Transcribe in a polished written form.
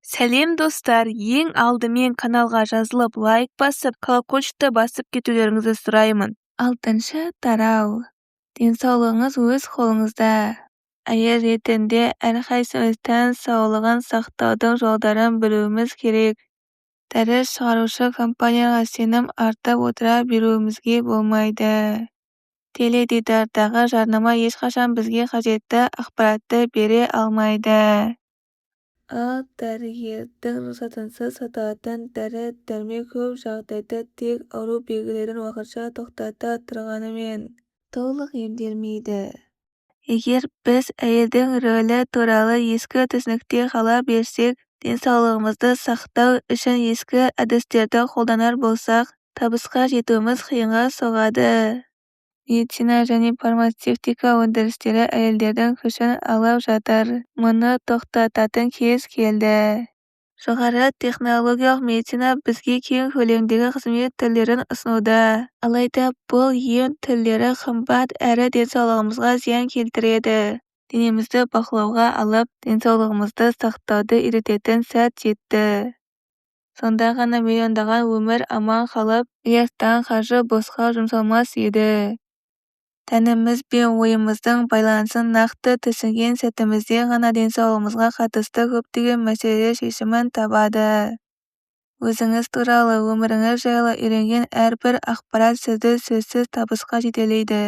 Сәлем достар, ең алдымен каналға жазылып лайк басып, колокольчикті басып кетулеріңізді сұраймын. 6-шы тарау. Денсаулығыңыз өз қолыңызда. Әйел ретінде әрқайсымыз тән саулығын сақтаудың жолдарын білуіміз керек. Дәріс шығарушы компанияға сенім артып отыра беруімізге болмайды. Теледидардағы жарнама ешқашан бізге қажетті ақпаратты бере алмайды. Ал дәрігердің рұқсатынсыз сатылатын дәрі-дәрмек көп жағдайда тек ауру белгілерін уақытша тоқтата тұрғанымен толық емделмейді. Егер біз әйелдің рөлі туралы ескі түсінікте қала берсек, денсаулығымызды сақтау үшін ескі әдістерді қолданар болсақ, табысқа жетуіміз қиынға соғады. Медицина және фармацевтика өндірістері әйелдердің күшін алып жатыр. Мұны тоқтататын кез келді. Жоғары технологиялық медицина бізге кең көлемдегі қызмет түрлерін ұсынуда. Алайда бұл ем түрлері қымбат әрі денсаулығымызға зиян келтіреді. Денемізді бақылауға алып, денсаулығымызды сақтауды үйрететін сәт жетті. Сонда ғана миллиондаған өмір аман қалып, миллиардтаған қаржы босқа жұмсалмас еді. Тәніміз бен ойымыздың байланысын нақты түсінген сәтімізде ғана денсаулығымызға қатысты көптеген мәселелер шешімін табады. Өзіңіз туралы, өміріңіз жайлы үйренген әрбір ақпарат сізді сөзсіз табысқа жетелейді.